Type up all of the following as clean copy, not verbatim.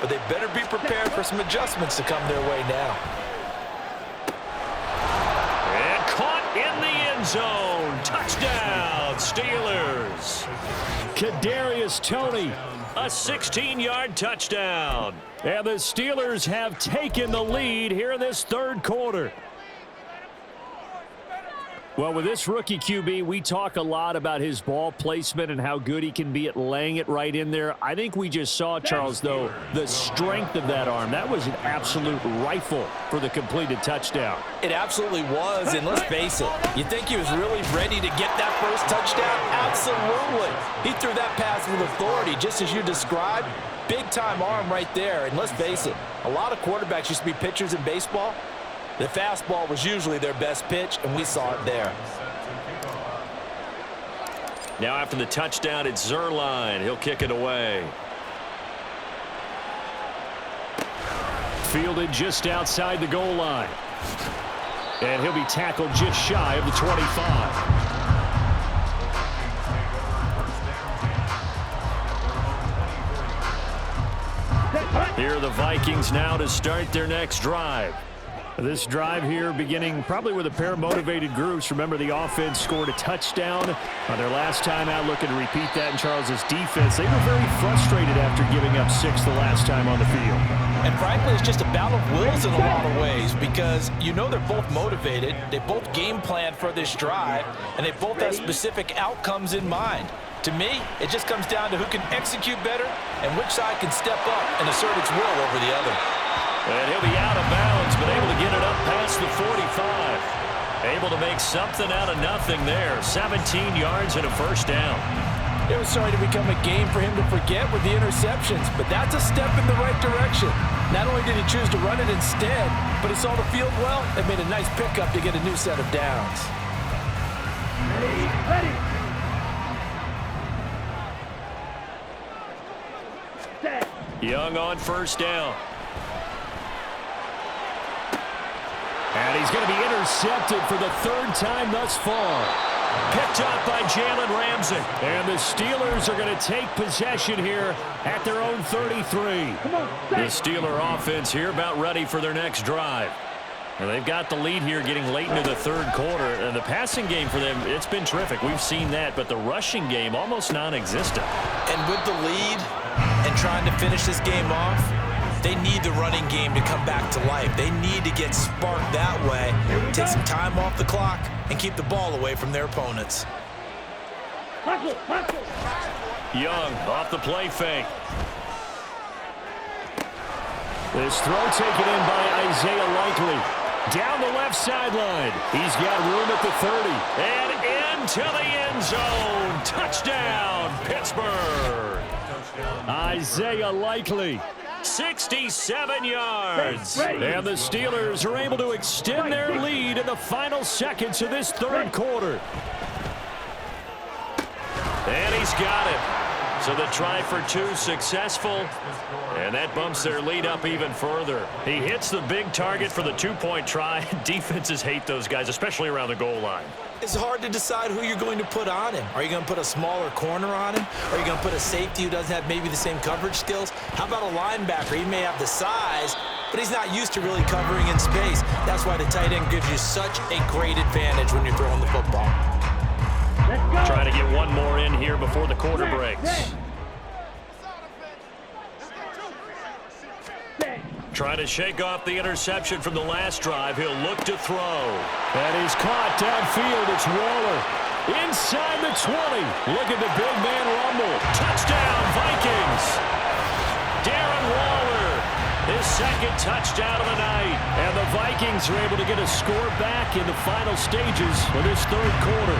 but they better be prepared for some adjustments to come their way now. And caught in the end zone. Touchdown, Steelers. Kadarius Toney, a 16-yard touchdown. And the Steelers have taken the lead here in this third quarter. Well, with this rookie QB, we talk a lot about his ball placement and how good he can be at laying it right in there. I think we just saw, Charles, though, the strength of that arm. That was an absolute rifle for the completed touchdown. It absolutely was, and let's face it, you think he was really ready to get that first touchdown? Absolutely. He threw that pass with authority, just as you described. Big-time arm right there, and let's face it, a lot of quarterbacks used to be pitchers in baseball. The fastball was usually their best pitch, and we saw it there. Now after the touchdown, it's Zuerlein. He'll kick it away. Fielded just outside the goal line. And he'll be tackled just shy of the 25. Here are the Vikings now to start their next drive. This drive here beginning probably with a pair of motivated groups. Remember, the offense scored a touchdown on their last time out, looking to repeat that in Charles's defense. They were very frustrated after giving up 6 the last time on the field. And frankly, it's just a battle of wills in a lot of ways because you know they're both motivated. They both game plan for this drive, and they both have specific outcomes in mind. To me, it just comes down to who can execute better and which side can step up and assert its will over the other. And he'll be out of bounds, but able to get it up past the 45. Able to make something out of nothing there. 17 yards and a first down. It was starting to become a game for him to forget with the interceptions, but that's a step in the right direction. Not only did he choose to run it instead, but he saw the field well and made a nice pickup to get a new set of downs. Ready. Young on first down. And he's going to be intercepted for the third time thus far. Picked up by Jalen Ramsey. And the Steelers are going to take possession here at their own 33. The Steeler offense here about ready for their next drive. And they've got the lead here getting late into the third quarter. And the passing game for them, it's been terrific. We've seen that. But the rushing game, almost non-existent. And with the lead and trying to finish this game off, they need the running game to come back to life. They need to get sparked that way, take some time off the clock, and keep the ball away from their opponents. Young off the play fake. This throw taken in by Isaiah Likely. Down the left sideline. He's got room at the 30. And into the end zone. Touchdown, Pittsburgh. Isaiah Likely. 67 yards. And the Steelers are able to extend their lead in the final seconds of this third quarter. And he's got it. So the try for 2 successful. And that bumps their lead up even further. He hits the big target for the 2-point try. Defenses hate those guys, especially around the goal line. It's hard to decide who you're going to put on him. Are you going to put a smaller corner on him? Are you going to put a safety who doesn't have maybe the same coverage skills? How about a linebacker? He may have the size, but he's not used to really covering in space. That's why the tight end gives you such a great advantage when you're throwing the football. Trying to get one more in here before the quarter breaks. Trying to shake off the interception from the last drive. He'll look to throw. And he's caught downfield. It's Waller. Inside the 20. Look at the big man rumble. Touchdown, Vikings. Darren Waller. His second touchdown of the night. And the Vikings are able to get a score back in the final stages of this third quarter.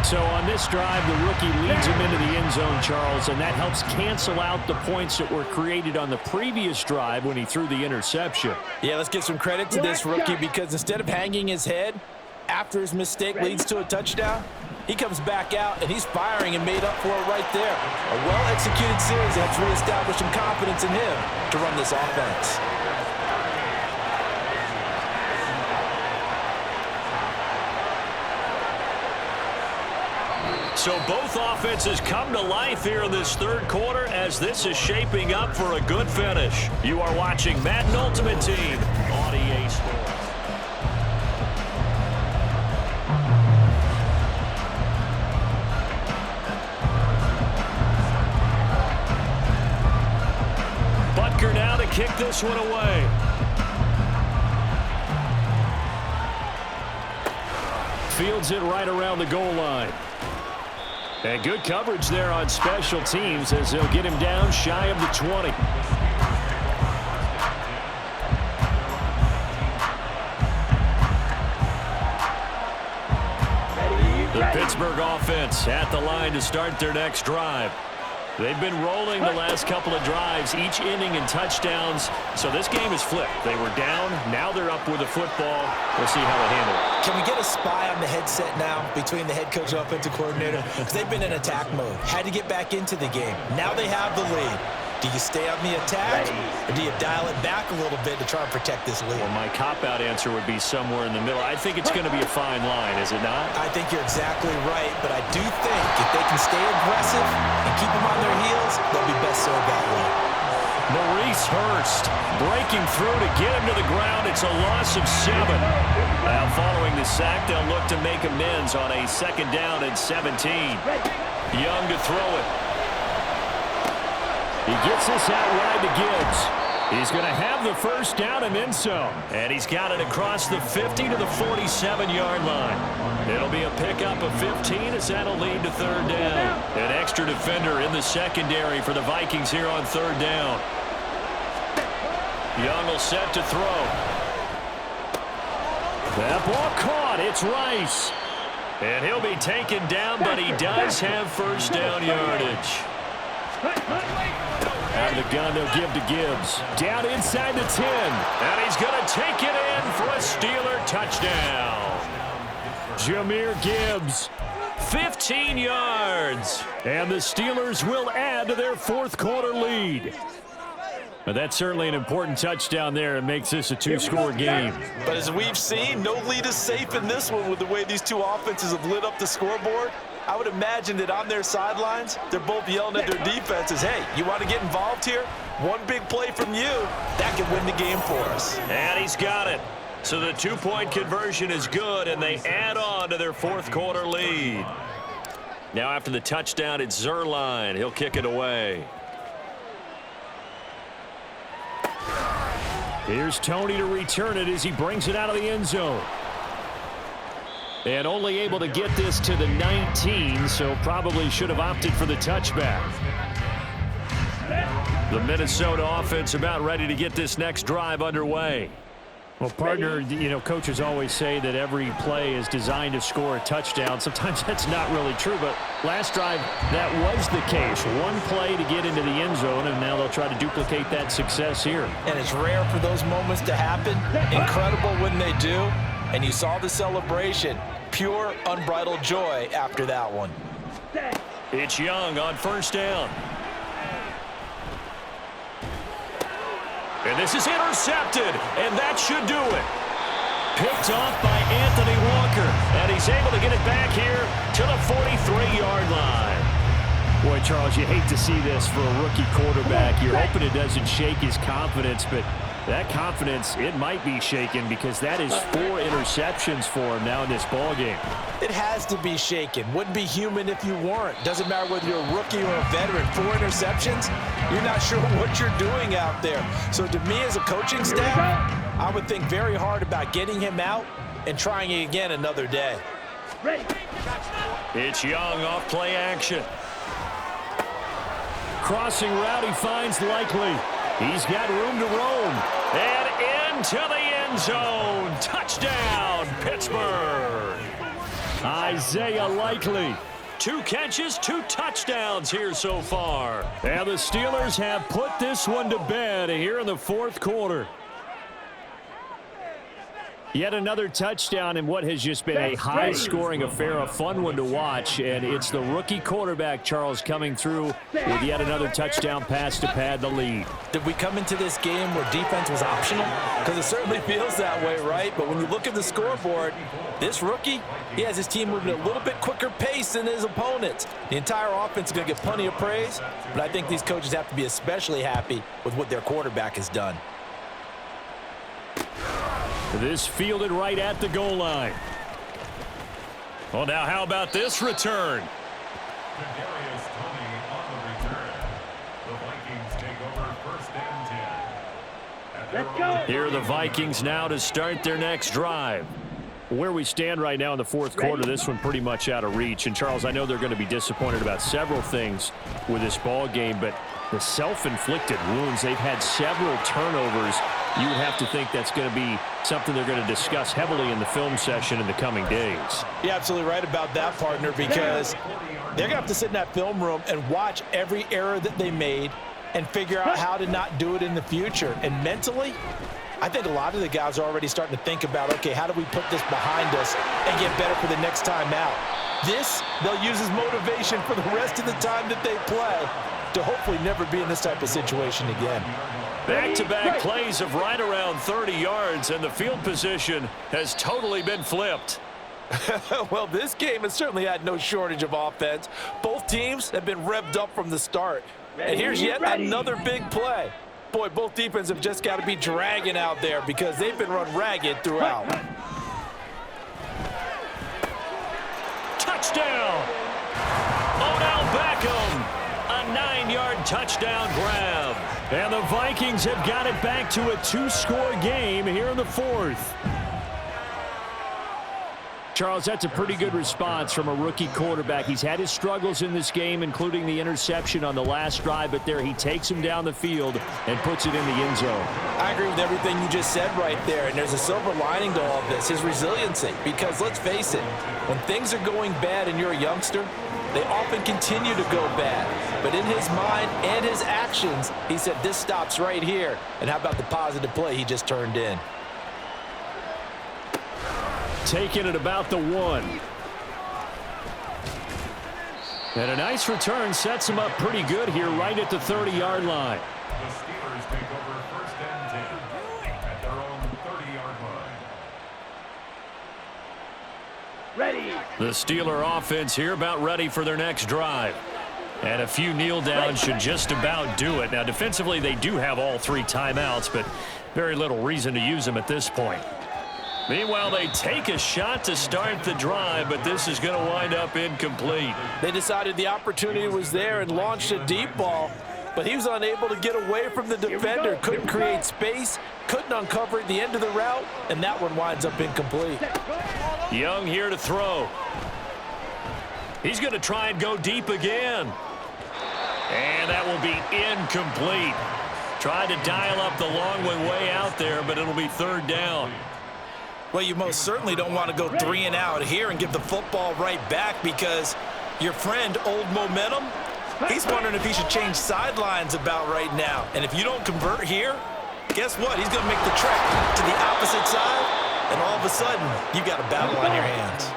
So on this drive, the rookie leads him into the end zone, Charles, and that helps cancel out the points that were created on the previous drive when he threw the interception. Yeah, let's give some credit to this rookie because instead of hanging his head after his mistake leads to a touchdown, he comes back out and he's firing and made up for it right there. A well-executed series helps reestablish some confidence in him to run this offense. So both offenses come to life here in this third quarter as this is shaping up for a good finish. You are watching Madden Ultimate Team on EA Sports. Butker now to kick this one away. Fields it right around the goal line. And good coverage there on special teams as they'll get him down shy of the 20. The Pittsburgh offense at the line to start their next drive. They've been rolling the last couple of drives, each inning in touchdowns. So this game is flipped. They were down. Now they're up with the football. We'll see how they handle it. Can we get a spy on the headset now between the head coach and offensive coordinator? Because they've been in attack mode. Had to get back into the game. Now they have the lead. Do you stay on the attack, or do you dial it back a little bit to try and protect this lead? Well, my cop-out answer would be somewhere in the middle. I think it's going to be a fine line, is it not? I think you're exactly right, but I do think if they can stay aggressive and keep them on their heels, they'll be best served that way. Maurice Hurst breaking through to get him to the ground. It's a loss of 7. Now following the sack, they'll look to make amends on a 2nd down and 17. Young to throw it. He gets this out wide to Gibbs. He's going to have the first down and then some. And he's got it across the 50 to the 47-yard line. It'll be a pickup of 15 as that'll lead to 3rd down. An extra defender in the secondary for the Vikings here on 3rd down. Young will set to throw. That ball caught. It's Rice. And he'll be taken down, but he does have first down yardage. Out of the gun, they'll give to Gibbs. Down inside the 10. And he's going to take it in for a Steeler touchdown. Jahmyr Gibbs, 15 yards. And the Steelers will add to their 4th quarter lead. But that's certainly an important touchdown there. It makes this a 2-score game. But as we've seen, no lead is safe in this one with the way these two offenses have lit up the scoreboard. I would imagine that on their sidelines, they're both yelling at their defenses, hey, you want to get involved here? One big play from you, that could win the game for us. And he's got it. So the 2-point conversion is good, and they add on to their 4th quarter lead. Now after the touchdown, it's Zuerlein. He'll kick it away. Here's Tony to return it as he brings it out of the end zone. And only able to get this to the 19, so probably should have opted for the touchback. The Minnesota offense about ready to get this next drive underway. Well, partner, you know, coaches always say that every play is designed to score a touchdown. Sometimes that's not really true, but last drive, that was the case. One play to get into the end zone, and now they'll try to duplicate that success here. And it's rare for those moments to happen. Incredible when they do. And you saw the celebration. Pure, unbridled joy after that one. It's Young on 1st down. And this is intercepted, and that should do it. Picked off by Anthony Walker, and he's able to get it back here to the 43-yard line. Boy, Charles, you hate to see this for a rookie quarterback. You're hoping it doesn't shake his confidence, but that confidence, it might be shaken because that is 4 interceptions for him now in this ballgame. It has to be shaken. Wouldn't be human if you weren't. Doesn't matter whether you're a rookie or a veteran. 4 interceptions, you're not sure what you're doing out there. So to me as a coaching staff, I would think very hard about getting him out and trying it again another day. It's Young off play action. Crossing route, he finds Likely. He's got room to roam. And into the end zone. Touchdown, Pittsburgh. Isaiah Likely. 2 catches, 2 touchdowns here so far. And the Steelers have put this one to bed here in the 4th quarter. Yet another touchdown in what has just been a high-scoring affair, a fun one to watch. And it's the rookie quarterback, Charles, coming through with yet another touchdown pass to pad the lead. Did we come into this game where defense was optional? Because it certainly feels that way, right? But when you look at the scoreboard, this rookie, he has his team moving at a little bit quicker pace than his opponents. The entire offense is going to get plenty of praise, but I think these coaches have to be especially happy with what their quarterback has done. This fielded right at the goal line. Well, now how about this return? Let's go. Here are the Vikings now to start their next drive. Where we stand right now in the fourth quarter, this one pretty much out of reach. And, Charles, I know they're going to be disappointed about several things with this ball game, but the self-inflicted wounds, they've had several turnovers. You would have to think that's going to be something they're going to discuss heavily in the film session in the coming days. You're absolutely right about that, partner, because they're going to have to sit in that film room and watch every error that they made and figure out how to not do it in the future. And mentally, I think a lot of the guys are already starting to think about, okay, how do we put this behind us and get better for the next time out? This, they'll use as motivation for the rest of the time that they play to hopefully never be in this type of situation again. Back-to-back plays of right around 30 yards, and the field position has totally been flipped. Well, this game has certainly had no shortage of offense. Both teams have been revved up from the start. And here's yet another big play. Boy, both defenses have just got to be dragging out there because they've been run ragged throughout. Touchdown! Odell Beckham! A 9-yard touchdown grab. And the Vikings have got it back to a 2-score game here in the fourth. Charles, that's a pretty good response from a rookie quarterback. He's had his struggles in this game, including the interception on the last drive, but there he takes him down the field and puts it in the end zone. I agree with everything you just said right there, and there's a silver lining to all of this, his resiliency. Because let's face it, when things are going bad and you're a youngster, they often continue to go bad. But in his mind and his actions, he said, this stops right here. And how about the positive play he just turned in? Taking it about the 1. And a nice return sets him up pretty good here right at the 30-yard line. The Steelers take over first and 10 at their own 30-yard line. Ready. The Steeler offense here about ready for their next drive. And a few kneel downs should just about do it. Now, defensively, they do have all 3 timeouts, but very little reason to use them at this point. Meanwhile, they take a shot to start the drive, but this is going to wind up incomplete. They decided the opportunity was there and launched a deep ball, but he was unable to get away from the defender, couldn't create space, couldn't uncover at the end of the route, and that one winds up incomplete. Young here to throw. He's going to try and go deep again. And that will be incomplete. Tried to dial up the long one way out there, but it'll be 3rd down. Well, you most certainly don't want to go 3 and out here and give the football right back because your friend, Old Momentum, he's wondering if he should change sidelines about right now. And if you don't convert here, guess what? He's going to make the trek to the opposite side, and all of a sudden, you've got a battle on your hands.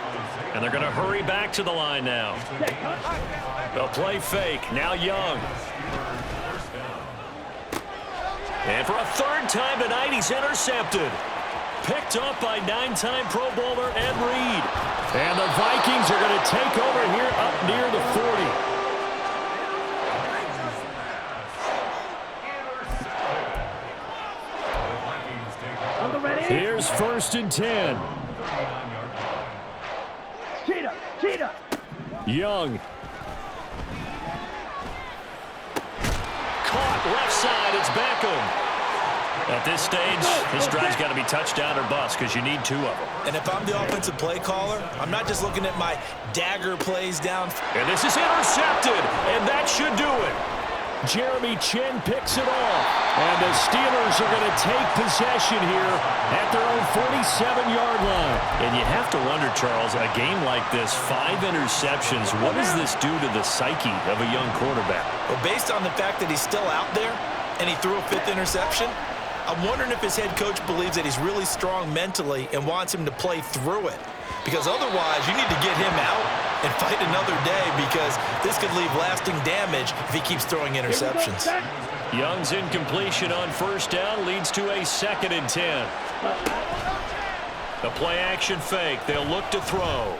And they're going to hurry back to the line now. They'll play fake. Now Young. And for a 3rd time tonight, he's intercepted. Picked up by 9-time Pro Bowler Ed Reed. And the Vikings are going to take over here up near the 40. Here's 1st and 10. Cheetah. Young. Caught left side. It's Beckham. At this stage, this drive's got to be touchdown or bust because you need 2 of them. And if I'm the offensive play caller, I'm not just looking at my dagger plays down. And this is intercepted, and that should do it. Jeremy Chin picks it off, and the Steelers are going to take possession here at their own 47-yard line. And you have to wonder, Charles, a game like this, 5 interceptions, what does this do to the psyche of a young quarterback? Well, based on the fact that he's still out there and he threw a 5th interception, I'm wondering if his head coach believes that he's really strong mentally and wants him to play through it. Because otherwise, you need to get him out and fight another day, because this could leave lasting damage if he keeps throwing interceptions. Young's incompletion on first down leads to a 2nd and 10. The play action fake. They'll look to throw.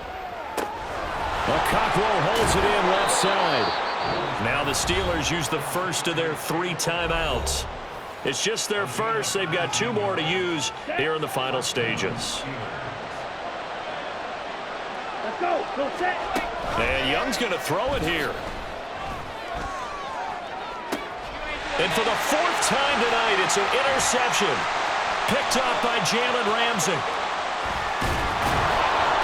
Cockrell holds it in left side. Now the Steelers use the first of their 3 timeouts. It's just their first. They've got 2 more to use here in the final stages. Let's go. Go set. And Young's going to throw it here. And for the 4th time tonight, it's an interception. Picked off by Jalen Ramsey.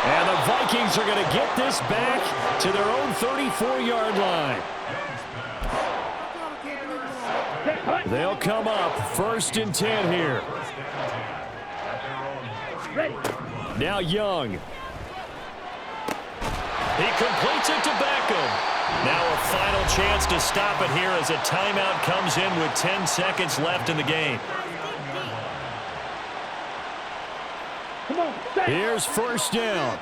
And the Vikings are going to get this back to their own 34-yard line. They'll come up 1st and 10 here. Now Young. He completes it to Beckham. Now a final chance to stop it here as a timeout comes in with 10 seconds left in the game. Here's 1st down.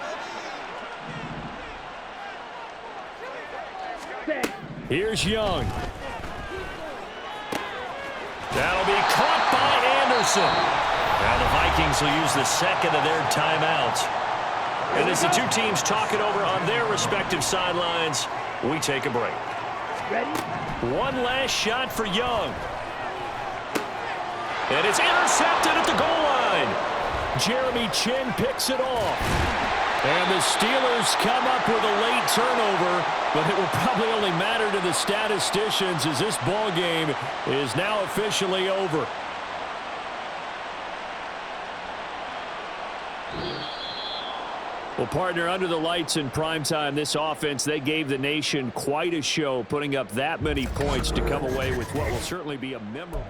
Here's Young. That'll be caught by Anderson. Now the Vikings will use the 2nd of their timeouts. And as the 2 teams talk it over on their respective sidelines, we take a break. Ready? One last shot for Young. And it's intercepted at the goal line. Jeremy Chin picks it off. And the Steelers come up with a late turnover, but it will probably only matter to the statisticians as this ball game is now officially over. Well, partner, under the lights in primetime, this offense, they gave the nation quite a show, putting up that many points to come away with what will certainly be a memorable.